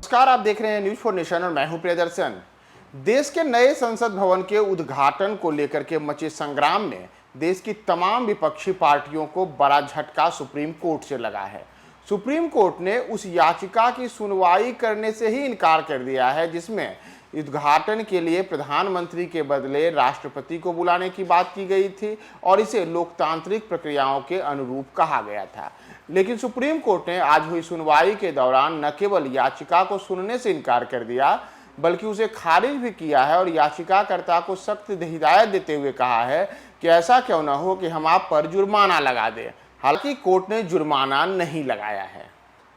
नमस्कार, आप देख रहे हैं न्यूज फॉर नेशन और मैं हूं प्रियदर्शन। देश के नए संसद भवन के उद्घाटन को लेकर के मचे संग्राम में देश की तमाम विपक्षी पार्टियों को बड़ा झटका सुप्रीम कोर्ट से लगा है। सुप्रीम कोर्ट ने उस याचिका की सुनवाई करने से ही इनकार कर दिया है जिसमें उद्घाटन के लिए प्रधानमंत्री के बदले राष्ट्रपति को बुलाने की बात की गई थी और इसे लोकतांत्रिक प्रक्रियाओं के अनुरूप कहा गया था। लेकिन सुप्रीम कोर्ट ने आज हुई सुनवाई के दौरान न केवल याचिका को सुनने से इनकार कर दिया बल्कि उसे खारिज भी किया है और याचिकाकर्ता को सख्त हिदायत देते हुए कहा है कि ऐसा क्यों न हो कि हम आप पर जुर्माना लगा दें। हालांकि कोर्ट ने जुर्माना नहीं लगाया है।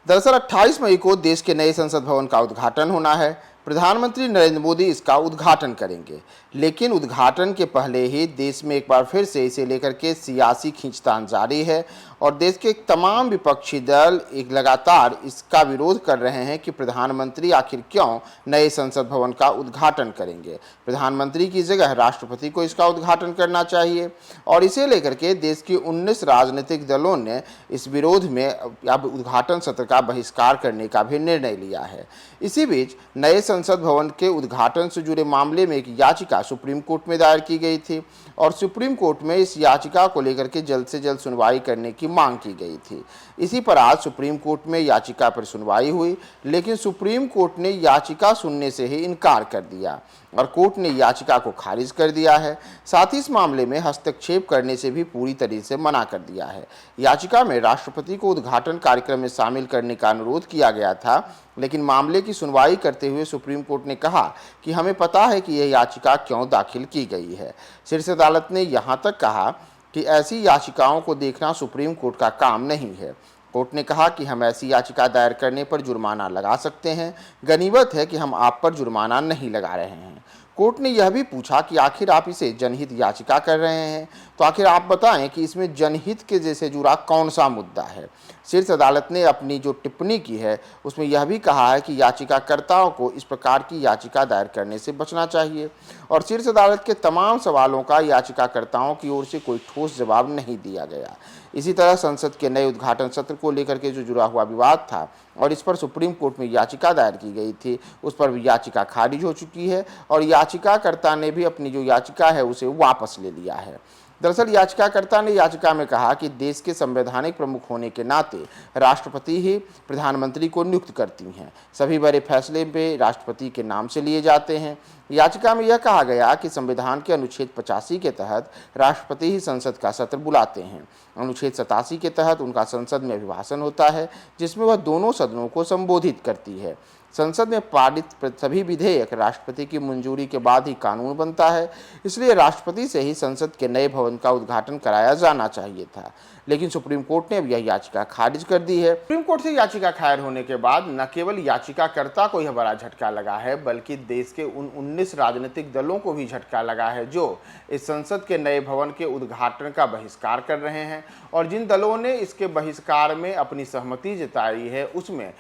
दरअसल 28 मई को देश के नए संसद भवन का उद्घाटन होना है। प्रधानमंत्री नरेंद्र मोदी इसका उद्घाटन करेंगे, लेकिन उद्घाटन के पहले ही देश में एक बार फिर से इसे लेकर के सियासी खींचतान जारी है और देश के तमाम विपक्षी दल एक लगातार इसका विरोध कर रहे हैं कि प्रधानमंत्री आखिर क्यों नए संसद भवन का उद्घाटन करेंगे। प्रधानमंत्री की जगह राष्ट्रपति को इसका उद्घाटन करना चाहिए और इसे लेकर के देश की 19 राजनीतिक दलों ने इस विरोध में अब उद्घाटन सत्र का बहिष्कार करने का भी निर्णय लिया है। इसी बीच नए संसद भवन के उद्घाटन से जुड़े मामले में एक याचिका सुप्रीम कोर्ट में दायर की गई थी और सुप्रीम कोर्ट में इस याचिका को लेकर के जल्द से जल्द सुनवाई करने की मांग की गई थी। इसी पर आज सुप्रीम कोर्ट में याचिका पर सुनवाई हुई, लेकिन सुप्रीम कोर्ट ने याचिका सुनने से ही इनकार कर दिया और कोर्ट ने याचिका को खारिज कर दिया है। साथ ही इस मामले में हस्तक्षेप करने से भी पूरी तरीके से मना कर दिया है। याचिका में राष्ट्रपति को उद्घाटन कार्यक्रम में शामिल करने का अनुरोध किया गया था, लेकिन मामले की सुनवाई करते हुए सुप्रीम कोर्ट ने कहा कि हमें पता है कि यह याचिका क्यों दाखिल की गई है। शीर्ष अदालत ने यहां तक कहा कि ऐसी याचिकाओं को देखना सुप्रीम कोर्ट का काम नहीं है। कोर्ट ने कहा कि हम ऐसी याचिका दायर करने पर जुर्माना लगा सकते हैं, गनीमत है कि हम आप पर जुर्माना नहीं लगा रहे हैं। कोर्ट ने यह भी पूछा कि आखिर आप इसे जनहित याचिका कर रहे हैं, तो आखिर आप बताएं कि इसमें जनहित के जैसे जुड़ा कौन सा मुद्दा है। शीर्ष अदालत ने अपनी जो टिप्पणी की है उसमें यह भी कहा है कि याचिकाकर्ताओं को इस प्रकार की याचिका दायर करने से बचना चाहिए और शीर्ष अदालत के तमाम सवालों का याचिकाकर्ताओं की ओर से कोई ठोस जवाब नहीं दिया गया। इसी तरह संसद के नए उद्घाटन सत्र को लेकर के जो जुड़ा हुआ विवाद था और इस पर सुप्रीम कोर्ट में याचिका दायर की गई थी, उस पर भी याचिका खारिज हो चुकी है और याचिकाकर्ता ने भी अपनी जो याचिका है उसे वापस ले लिया है। दरअसल याचिकाकर्ता ने याचिका में कहा कि देश के संवैधानिक प्रमुख होने के नाते राष्ट्रपति ही प्रधानमंत्री को नियुक्त करती हैं। सभी बड़े फैसले पे राष्ट्रपति के नाम से लिए जाते हैं। याचिका में यह कहा गया कि संविधान के अनुच्छेद 85 के तहत राष्ट्रपति ही संसद का सत्र बुलाते हैं। अनुच्छेद 87 के तहत उनका संसद में अभिभाषण होता है जिसमें वह दोनों सदनों को संबोधित करती है। संसद में पारित सभी विधेयक राष्ट्रपति की मंजूरी के बाद ही कानून बनता है, इसलिए राष्ट्रपति से ही संसद के नए भवन का उद्घाटन कराया जाना चाहिए था। लेकिन सुप्रीम कोर्ट ने अब यह याचिका खारिज कर दी है। सुप्रीम कोर्ट से याचिका खारिज होने के बाद न केवल याचिकाकर्ता को यह बड़ा झटका लगा है बल्कि देश के उन 19 राजनीतिक दलों को भी झटका लगा है जो इस संसद के नए भवन के उद्घाटन का बहिष्कार कर रहे हैं और जिन दलों ने इसके बहिष्कार में अपनी सहमति जताई है उसमें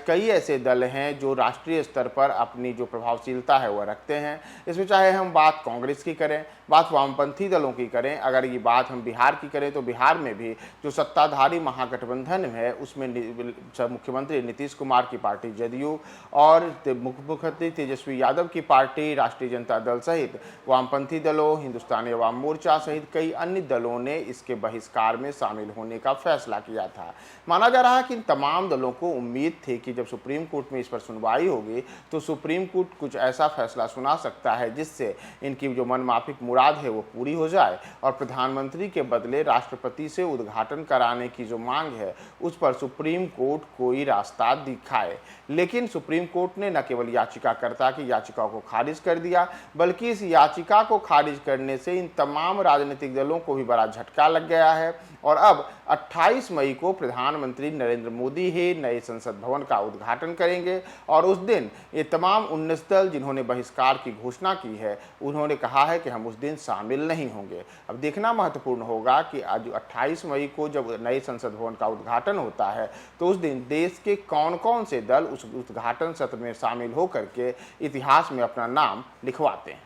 कई ऐसे दल हैं जो राष्ट्रीय स्तर पर अपनी जो प्रभावशीलता है वह रखते हैं। इसमें चाहे हम बात कांग्रेस की करें, बात वामपंथी दलों की करें, अगर ये बात हम बिहार की करें तो बिहार में भी जो सत्ताधारी महागठबंधन है उसमें मुख्यमंत्री नीतीश कुमार की पार्टी जदयू और मुख्यमंत्री तेजस्वी यादव की पार्टी राष्ट्रीय जनता दल सहित वामपंथी दलों, हिंदुस्तानी अवाम मोर्चा सहित कई अन्य दलों ने इसके बहिष्कार में शामिल होने का फैसला किया था। माना जा रहा है कि इन तमाम दलों को उम्मीद थी कि जब सुप्रीम कोर्ट में इस पर सुनवाई होगी तो सुप्रीम कोर्ट कुछ ऐसा फैसला सुना सकता है जिससे इनकी जो मनमाफिक मुराद है वो पूरी हो जाए और प्रधानमंत्री के बदले राष्ट्रपति से उद्घाटन कराने की जो मांग है उस पर सुप्रीम कोर्ट कोई रास्ता दिखाए। लेकिन सुप्रीम कोर्ट ने न केवल याचिकाकर्ता की याचिका को खारिज कर दिया बल्कि इस याचिका को खारिज करने से इन तमाम राजनीतिक दलों को भी बड़ा झटका लग गया है और अब 28 मई को प्रधानमंत्री नरेंद्र मोदी ही नए संसद भवन का उद्घाटन करेंगे और उस दिन ये तमाम 19 दल जिन्होंने बहिष्कार की घोषणा की है उन्होंने कहा है कि हम उस दिन शामिल नहीं होंगे। अब देखना महत्वपूर्ण होगा कि आज 28 मई को जब नए संसद भवन का उद्घाटन होता है तो उस दिन देश के कौन कौन से दल उस उद्घाटन सत्र में शामिल होकर के इतिहास में अपना नाम लिखवाते हैं।